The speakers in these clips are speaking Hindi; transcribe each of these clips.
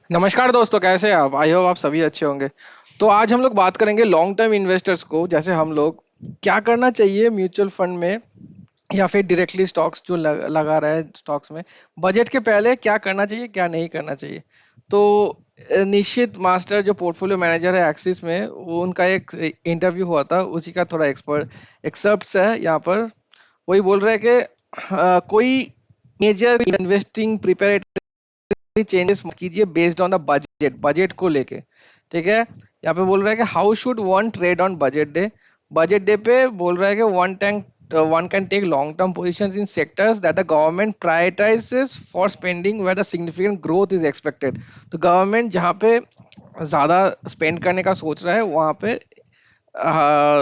नमस्कार दोस्तों, कैसे हैं आप? आई होप आप सभी अच्छे होंगे। तो आज हम लोग बात करेंगे लॉन्ग टर्म इन्वेस्टर्स को, जैसे हम लोग क्या करना चाहिए म्यूचुअल फंड में या फिर डायरेक्टली स्टॉक्स जो लगा रहे हैं स्टॉक्स में। बजट के पहले क्या करना चाहिए, क्या नहीं करना चाहिए। तो निश्चित मास्टर जो पोर्टफोलियो मैनेजर है एक्सिस में, वो उनका एक इंटरव्यू हुआ था, उसी का थोड़ा एक्सर्प्ट है यहाँ पर। वही बोल रहे हैं कि कोई मेजर इन्वेस्टिंग चेंजेस मत कीजिए based on the budget, budget को लेके। ठीक है, यहाँ पे बोल रहा है कि how should one trade on budget day. Budget day पे बोल रहा है कि one can take long term position in sectors that the government prioritises for spending where the significant growth is expected. तो गवर्नमेंट जहाँ पे ज़्यादा स्पेंड करने का सोच रहा है, वहाँ पे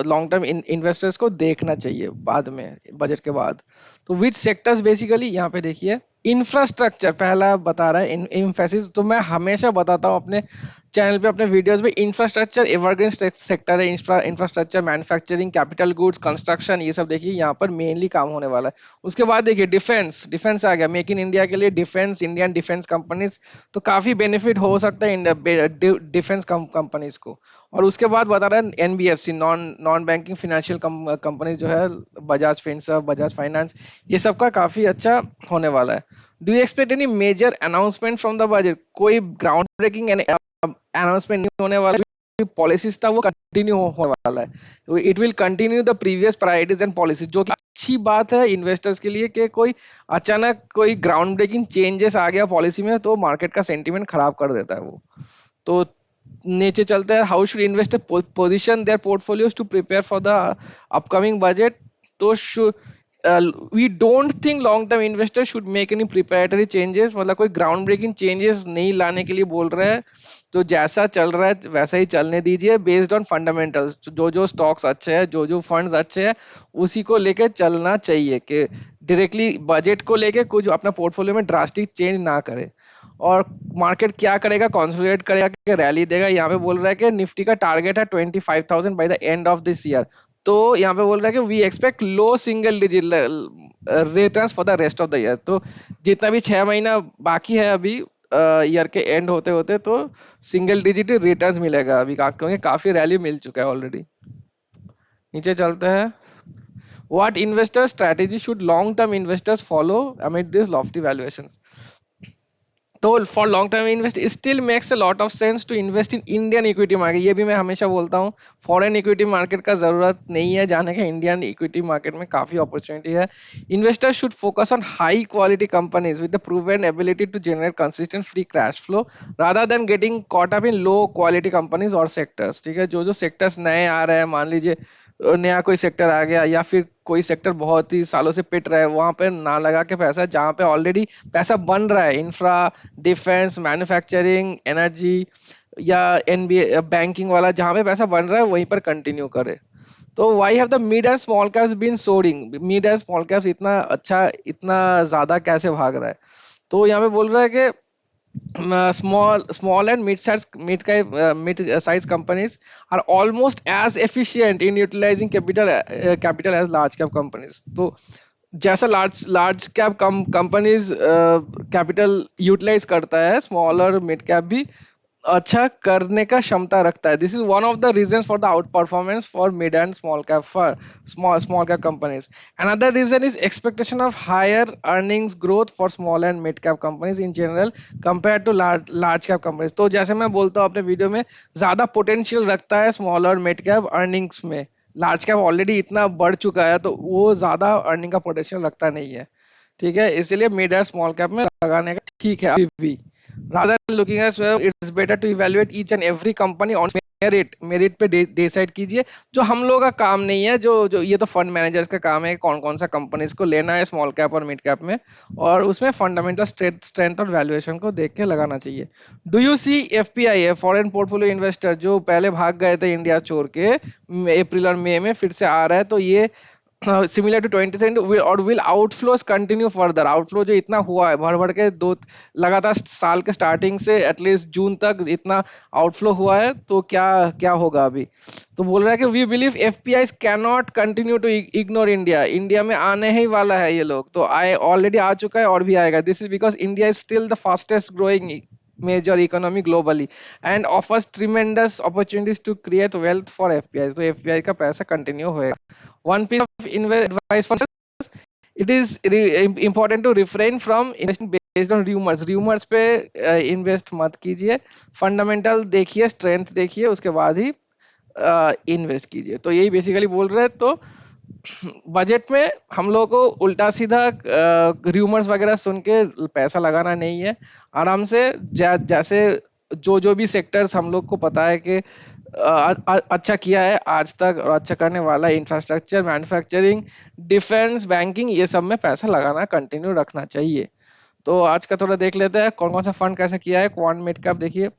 लॉन्ग टर्म इन्वेस्टर्स को देखना चाहिए बाद में, बजट के बाद। तो विच सेक्टर्स बेसिकली यहाँ पे देखिए, इंफ्रास्ट्रक्चर पहला बता रहा है, इम्फेसिस। तो मैं हमेशा बताता हूँ अपने चैनल पे, अपने वीडियोस में, इंफ्रास्ट्रक्चर एवरग्रीन सेक्टर है। Infrastructure, manufacturing, capital goods, construction, ये सब देखिए यहाँ पर मेनली काम होने वाला है। उसके बाद देखिए डिफेंस, डिफेंस आ गया, मेक इन इंडिया के लिए डिफेंस, इंडियन डिफेंस कंपनीज। तो काफी बेनिफिट हो सकता है डिफेंस कंपनीज को। और उसके बाद बता रहा है NBFC, non non banking financial company जो है, बजाज फिनसर्व, बजाज फाइनेंस, ये सब का काफी अच्छा होने वाला है। Do you expect any major announcement from the budget? कोई ग्राउंड ब्रेकिंग अनाउंसमेंट नहीं होने वाला। पॉलिसीज था वो कंटिन्यू होने वाला है। It will continue the previous priorities and policies, जो कि अच्छी बात है इन्वेस्टर्स के लिए कि कोई अचानक कोई ग्राउंड ब्रेकिंग चेंजेस आ गया पॉलिसी में तो मार्केट का सेंटीमेंट खराब कर देता है वो। तो नीचे चलते हैं, how should investor position their portfolios to prepare for the upcoming budget. तो we don't think long term investor should make any preparatory changes, मतलब कोई ग्राउंड ब्रेकिंग चेंजेस नहीं लाने के लिए बोल रहे हैं। तो जैसा चल रहा है वैसा ही चलने दीजिए, बेस्ड ऑन फंडामेंटल्स। जो जो स्टॉक्स अच्छे हैं, जो जो फंड्स अच्छे हैं, उसी को लेके चलना चाहिए। कि डायरेक्टली बजट को लेके कुछ अपना पोर्टफोलियो में ड्रास्टिक चेंज ना करे। और मार्केट क्या करेगा, कंसोलिडेट करेगा कि रैली देगा। यहाँ पे बोल रहा है कि निफ्टी का टारगेट है 25,000 by the end of this year. तो यहाँ पे बोल रहा है कि we expect low single digit returns for the rest of the year. तो जितना भी 6 महीना बाकी है अभी ईयर के एंड होते होते, तो सिंगल डिजिट रिटर्न्स मिलेगा अभी क्योंकि काफी रैली मिल चुका है ऑलरेडी। नीचे चलते हैं, what investor strategy should long term investors follow amid this lofty valuations. तो for long term invest still makes a lot of sense to invest in Indian equity market. ये भी मैं हमेशा बोलता हूँ, फॉरेन इक्विटी मार्केट का जरूरत नहीं है जाने का, इंडियन इक्विटी मार्केट में काफी अपॉर्चुनिटी है। Investors should focus on high quality companies with the proven ability to generate consistent free cash flow, rather than getting caught up in low quality companies और सेक्टर्स। ठीक है, जो जो सेक्टर्स नए आ रहे हैं, मान लीजिए नया कोई सेक्टर आ गया, या फिर कोई सेक्टर बहुत ही सालों से पिट रहा है, वहां पे ना लगा के पैसा, जहाँ पे ऑलरेडी पैसा बन रहा है, इंफ्रा, डिफेंस, मैन्युफैक्चरिंग, एनर्जी, या एनबीए बैंकिंग वाला, जहाँ पे पैसा बन रहा है वहीं पर कंटिन्यू करे। तो why have the mid and small caps been soaring? Mid and small caps इतना अच्छा, इतना ज्यादा कैसे भाग रहा है? तो यहाँ पे बोल रहा है कि small and mid size companies are almost as efficient in utilizing capital as large cap companies. तो जैसा large cap companies capital utilise करता है, स्मॉल और मिड कैप भी अच्छा करने का क्षमता रखता है। This is one of the reasons for the outperformance for mid and small cap companies. Another reason is expectation of higher earnings growth for small and mid cap companies in general compare to large cap companies. तो जैसे मैं बोलता हूँ अपने वीडियो में, ज्यादा पोटेंशियल रखता है स्मॉल और मिड कैप अर्निंग्स में। लार्ज कैप ऑलरेडी इतना बढ़ चुका है, तो वो ज्यादा अर्निंग का पोटेंशियल रखता नहीं है। ठीक है, इसीलिए मिड एंड स्मॉल कैप में लगाने का ठीक है अभी भी। rather than looking at where it's better to evaluate each and every company on merit पे डिसाइड कीजिए। जो हम लोग का काम नहीं है, जो जो ये तो फंड मैनेजर्स का काम है, कौन कौन सा कंपनीज को लेना है स्मॉल कैप और मिड कैप में, और उसमें फंडामेंटल स्ट्रेंथ और वैल्यूएशन को देख के लगाना चाहिए। डू यू सी एफपीआई है, फॉरेन पोर्टफोलियो इन्वेस्टर, जो पहले भाग गए थे इंडिया छोड़ के अप्रैल और मई में, फिर से आ रहा है। तो ये सिमिलर टू 20 और will outflows continue further. Outflow जो इतना हुआ है भर भर के, दो लगातार साल के स्टार्टिंग से एटलीस्ट जून तक इतना आउटफ्लो हुआ है, तो क्या क्या होगा अभी? तो बोल रहा है कि we believe FPI can not continue to ignore India. India में आने ही वाला है ये लोग, तो आए ऑलरेडी आ चुका है और भी आएगा। This is because India is still the fastest growing major economy globally and offers tremendous opportunities to create wealth for FPI. तो FPI का पैसा कंटिन्यू होएगा. One piece of advice for it is important to refrain from investing based on rumors. Rumors पे इन्वेस्ट मत कीजिए. फंडामेंटल देखिए, स्ट्रेंथ देखिए, उसके बाद ही इन्वेस्ट कीजिए. तो यही बेसिकली बोल रहे हैं. तो बजट में हम लोगों को उल्टा सीधा रूमर्स वगैरह सुन के पैसा लगाना नहीं है. आराम से जैसे जो भी सेक्टर्स हम लोग को पता है कि अच्छा किया है आज तक और अच्छा करने वाला है, इंफ्रास्ट्रक्चर, मैन्युफैक्चरिंग, डिफेंस, बैंकिंग, ये सब में पैसा लगाना कंटिन्यू रखना चाहिए. तो आज का थोड़ा देख लेते हैं कौन कौन सा फंड कैसे किया है. क्वांट मिड कैप देखिए,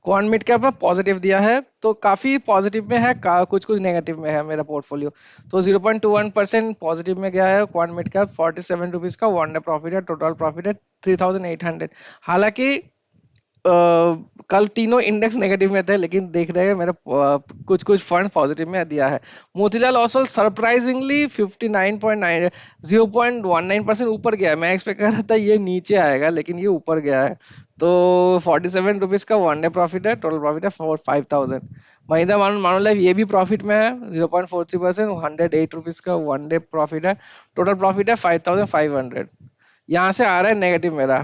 क्वांट मिड कैप में पॉजिटिव दिया है, तो काफी पॉजिटिव में है, कुछ कुछ नेगेटिव में है मेरा पोर्टफोलियो. तो 0.21% पॉजिटिव में गया है. क्वांट मिड कैप 47 रुपीज का वन डे प्रॉफिट है. टोटल प्रॉफिट है 3800. हालांकि कल तीनों इंडेक्स नेगेटिव में थे, लेकिन देख रहे हैं मेरा कुछ कुछ फंड पॉजिटिव में दिया है. मोतीलाल ओसवाल सरप्राइजिंगली 0.19% ऊपर गया है. मैं एक्सपेक्ट कर रहा था ये नीचे आएगा, लेकिन ये ऊपर गया है. तो 47 रुपीज का वन डे प्रॉफिट है. टोटल प्रॉफिट है 5000. महिंद्रा मानुलाइफ ये भी प्रॉफिट में है 0.43%. 108 रुपीज का वन डे प्रॉफिट है. टोटल प्रॉफिट है 5500. यहाँ से आ रहा है नेगेटिव मेरा.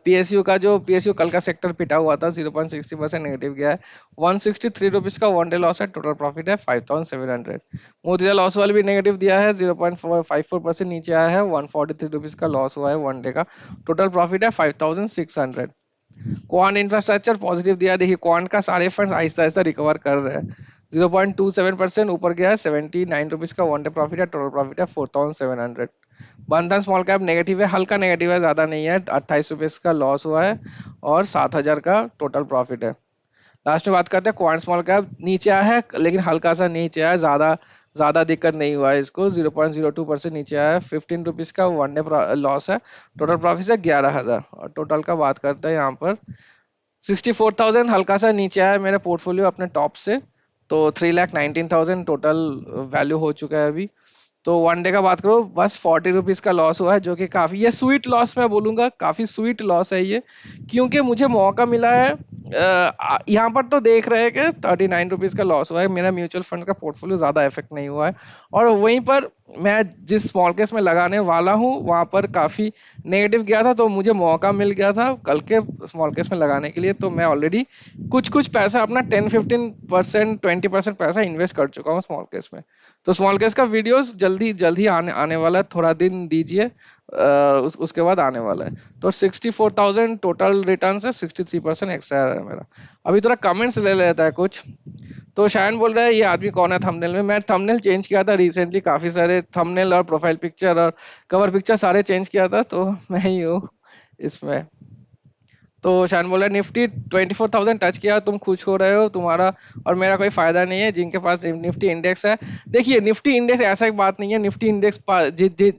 पीएसयू का जो पीएसयू कल का सेक्टर पिटा हुआ था 0.60% नेगेटिव गया है. 163 रुपीज का वन डे लॉस है. टोटल प्रॉफिट है 5700. मोतीलाल ओसवाल भी नेगेटिव दिया है, 0.54% नीचे आया है. 143 रुपीज का लॉस हुआ है वन डे का. टोटल प्रॉफिट है 5600. क्वांट इंफ्रास्ट्रक्चर पॉजिटिव दिया. देखिए क्वांट का सारे फंड्स आहिस्ता आहिस्ता रिकवर कर रहे हैं. 0.27% ऊपर गया है. 79 रुपीज का वन डे प्रॉफिट है. टोटल प्रॉफिट है 4700. बंधन स्मॉल कैप नेगेटिव है, हल्का नेगेटिव है, ज्यादा नहीं है. 28 रुपीज का लॉस हुआ है और 7000 का टोटल प्रॉफिट है. लास्ट में बात करते हैं क्वांट स्मॉल कैप. नीचे आया है, लेकिन हल्का सा नीचे आया, ज्यादा ज्यादा दिक्कत नहीं हुआ है इसको. 0.02% नीचे आया है. 15 रुपीज का वन डे लॉस है. टोटल प्रॉफिट है 11000. और टोटल का बात करते हैं यहाँ पर 64,000 हल्का सा नीचे आया है मेरा पोर्टफोलियो अपने टॉप से. तो 3,19,000 टोटल वैल्यू हो चुका है अभी. तो वन डे का बात करो, बस 40 रुपीज का लॉस हुआ है, जो कि काफी, ये स्वीट लॉस मैं बोलूंगा, काफी स्वीट लॉस है ये, क्योंकि मुझे मौका मिला है. यहाँ पर तो देख रहे हैं कि 39 रुपीज का लॉस हुआ है. मेरा म्यूचुअल फंड का पोर्टफोलियो ज्यादा इफेक्ट नहीं हुआ है. और वहीं पर मैं जिस स्मॉल केस में लगाने वाला हूँ वहां पर काफी नेगेटिव गया था, तो मुझे मौका मिल गया था कल के स्मॉल केस में लगाने के लिए. तो मैं ऑलरेडी कुछ कुछ पैसा अपना 10-15%, 20% पैसा इन्वेस्ट कर चुका हूँ स्मॉल केस में. तो स्मॉल केस का वीडियोस जल्दी जल्दी आने वाला है. थोड़ा दिन दीजिए, उसके बाद आने वाला है. तो 64,000 टोटल रिटर्न है. 63% एक्सआर है मेरा. अभी थोड़ा कमेंट्स ले लेता है कुछ. तो शायन बोल रहा है ये आदमी कौन है थंबनेल में. मैं थंबनेल चेंज किया था रिसेंटली, काफी सारे थंबनेल और प्रोफाइल पिक्चर और कवर पिक्चर सारे चेंज किया था, तो मैं ही हूँ इसमें. तो शान बोला निफ्टी 24,000 टच किया, तुम खुश हो रहे हो, तुम्हारा और मेरा कोई फायदा नहीं है. जिनके पास निफ्टी इंडेक्स है, देखिए निफ्टी इंडेक्स ऐसा एक बात नहीं है. निफ्टी इंडेक्स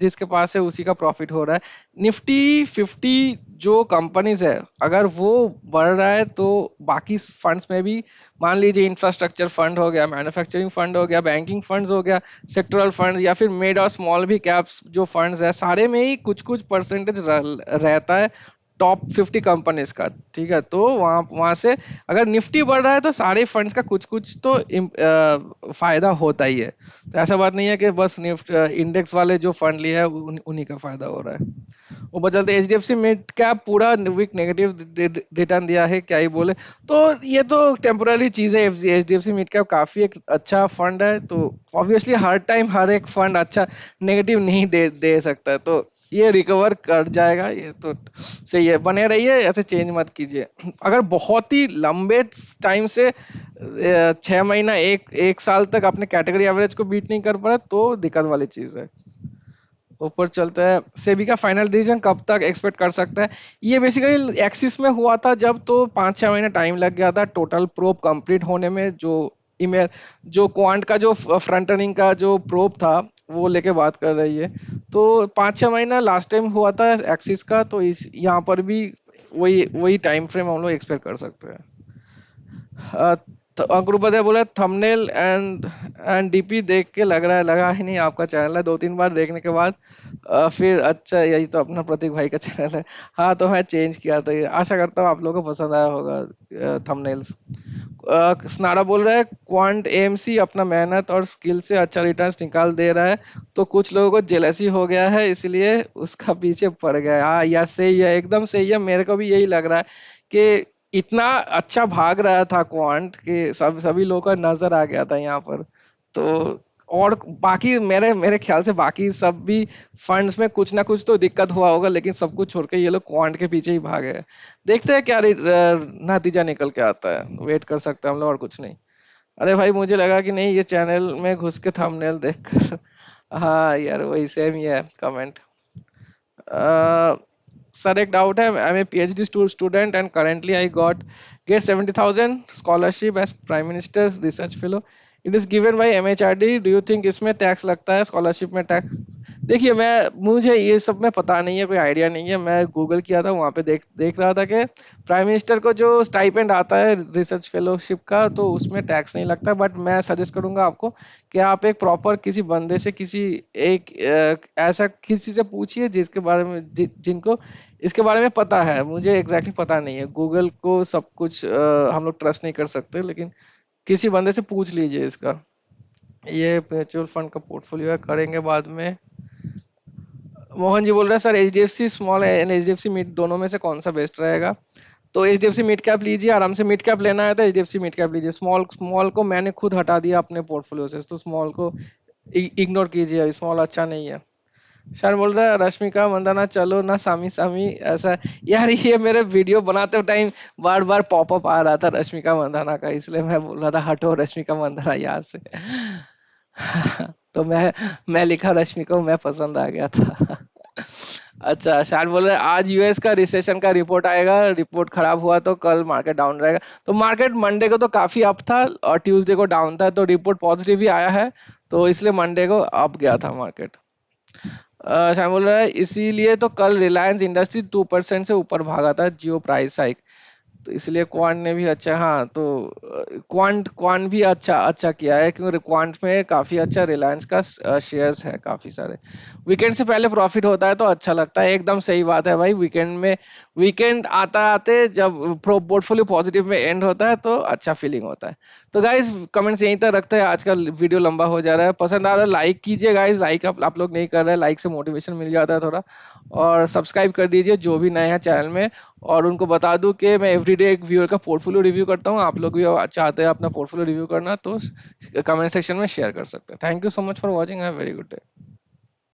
जिसके पास है उसी का प्रॉफिट हो रहा है. निफ्टी 50 जो कंपनीज है, अगर वो बढ़ रहा है तो बाकी फंड्स में भी, मान लीजिए इंफ्रास्ट्रक्चर फंड हो गया, मैन्युफैक्चरिंग फंड हो गया, बैंकिंग फंड्स हो गया, सेक्टरल फंड, या फिर मिड और स्मॉल भी कैप्स जो फंड्स है, सारे में ही कुछ कुछ परसेंटेज रहता है टॉप 50 कंपनीज का. ठीक है, तो वहां से अगर निफ्टी बढ़ रहा है तो सारे फंड्स का कुछ कुछ तो फायदा होता ही है. तो ऐसा बात नहीं है कि बस इंडेक्स वाले जो फंड लिए है उन्हीं का फायदा हो रहा है. वो बचलते एचडीएफसी मिड कैप पूरा वीक नेगेटिव रिटर्न दिया है, क्या ही बोले. तो ये तो टेम्पोररी चीज है. एचडीएफसी मिड कैप काफी एक अच्छा फंड है. तो ऑब्वियसली हर टाइम हर एक फंड अच्छा नेगेटिव नहीं दे सकता है. तो ये रिकवर कर जाएगा, ये तो सही है. बने रहिए, ऐसे चेंज मत कीजिए. अगर बहुत ही लंबे टाइम से 6 महीना एक साल तक अपने कैटेगरी एवरेज को बीट नहीं कर पा रहा, तो दिक्कत वाली चीज है. ऊपर चलते हैं. सेबी का फाइनल डिसीजन कब तक एक्सपेक्ट कर सकता है. ये बेसिकली एक्सिस में हुआ था जब, तो 5-6 महीने टाइम लग गया था टोटल प्रोब कंप्लीट होने में. जो ईमेल, जो क्वांट का जो फ्रंट रनिंग का जो प्रोब था वो लेके बात कर रही है. तो 5-6 महीना लास्ट टाइम हुआ था एक्सिस का. तो इस यहाँ पर भी वही वही टाइम फ्रेम हम लोग एक्सपेक्ट कर सकते हैं. तो अंकुर उपाध्याय बोला थंबनेल एंड डीपी देख के लग रहा है, लगा ही नहीं आपका चैनल है। 2-3 बार देखने के बाद फिर अच्छा यही तो अपना प्रतीक भाई का चैनल है। हाँ तो मैं चेंज किया था ये। आशा करता हूँ आप लोगों को पसंद आया होगा थंबनेल्स। स्नाडा बोल रहा है क्वांट एएमसी अपना मेहनत और स्किल से अच्छा रिटर्न्स निकाल दे रहा है, तो कुछ लोगों को जेलसी हो गया है इसलिए उसका पीछे पड़ गया है। हाँ यार सही है, एकदम सही है, मेरे को भी यही लग रहा है कि इतना अच्छा भाग रहा था क्वांट कि सभी लोगों का नजर आ गया था यहाँ पर। तो और बाकी मेरे मेरे ख्याल से बाकी सब भी फंड्स में कुछ ना कुछ तो दिक्कत हुआ होगा, लेकिन सब कुछ छोड़ के ये लोग क्वांट के पीछे ही भागे हैं। देखते हैं क्या नतीजा निकल के आता है, वेट कर सकते हैं हम लोग और कुछ नहीं। अरे भाई मुझे लगा कि नहीं ये चैनल में घुस के थंबनेल देखकर हाँ यार वही सेम ही है कमेंट। सर एक डाउट है, I am a PhD student and currently I got get 70,000 scholarship as prime minister research fellow. It is given by MHRD, do you think इसमें टैक्स लगता है, स्कॉलरशिप में टैक्स? देखिए मैं मुझे ये सब में पता नहीं है, कोई आइडिया नहीं है। मैं गूगल किया था, वहाँ पे देख देख रहा था कि प्राइम मिनिस्टर को जो स्टाइपेंड आता है रिसर्च फेलोशिप का तो उसमें टैक्स नहीं लगता। बट मैं सजेस्ट करूंगा आपको कि आप एक प्रॉपर किसी बंदे से किसी एक ऐसा किसी से पूछिए जिसके बारे में जिनको इसके बारे में पता है। मुझे एग्जैक्टली पता नहीं है, गूगल को सब कुछ हम लोग ट्रस्ट नहीं कर सकते, लेकिन किसी बंदे से पूछ लीजिए इसका। ये म्यूचुअल फंड का पोर्टफोलियो है, करेंगे बाद में। मोहन जी बोल रहे हैं sir HDFC small and HDFC mid दोनों में से कौन सा बेस्ट रहेगा? तो एचडीएफसी मिड कैप लीजिए, आराम से मिड कैप लेना है तो एचडीएफसी मिड कैप लीजिए। स्मॉल स्मॉल को मैंने खुद हटा दिया अपने पोर्टफोलियो से, तो स्मॉल को इग्नोर कीजिए, स्मॉल अच्छा नहीं है। शान बोल रहा है रश्मिका मंदाना चलो ना सामी सामी ऐसा। यार ये मेरे वीडियो बनाते टाइम बार बार पॉपअप आ रहा था रश्मिका मंदाना का, इसलिए मैं बोल रहा था हटो रश्मिका मंदाना यहाँ से। तो मैं लिखा रश्मिका, मैं पसंद आ गया था। अच्छा शान बोल रहे हैं आज यूएस का रिसेशन का रिपोर्ट आएगा, रिपोर्ट खराब हुआ तो कल मार्केट डाउन रहेगा। तो मार्केट मंडे को तो काफी अप था और ट्यूसडे को डाउन था, तो रिपोर्ट पॉजिटिव ही आया है, तो इसलिए मंडे को अप गया था मार्केट। शान बोल रहा है इसीलिए तो कल रिलायंस इंडस्ट्री 2% से ऊपर भागा था, जियो प्राइस हाइक, तो इसलिए क्वांट ने भी अच्छा। हाँ तो क्वांट क्वांट भी अच्छा अच्छा किया है, क्योंकि क्वांट में काफी अच्छा रिलायंस का शेयर्स है काफी सारे। वीकेंड से पहले प्रॉफिट होता है तो अच्छा लगता है, एकदम सही बात है भाई। वीकेंड में वीकेंड आता आते जब पोर्टफोलियो पॉजिटिव में एंड होता है तो अच्छा फीलिंग होता है। तो गाइज कमेंट्स यहीं तक रखते हैं, आज का वीडियो लंबा हो जा रहा है। पसंद आ रहा है लाइक कीजिए गाइज, लाइक आप लोग नहीं कर रहे हैं, लाइक से मोटिवेशन मिल जाता है थोड़ा। और सब्सक्राइब कर दीजिए जो भी नए हैं चैनल में। और उनको बता दूं कि मैं एवरीडे एक व्यूअर का पोर्टफोलियो रिव्यू करता हूं, आप लोग भी चाहते हैं अपना पोर्टफोलियो रिव्यू करना तो कमेंट सेक्शन में शेयर कर सकते हैं। Thank you so much for watching, have very good day.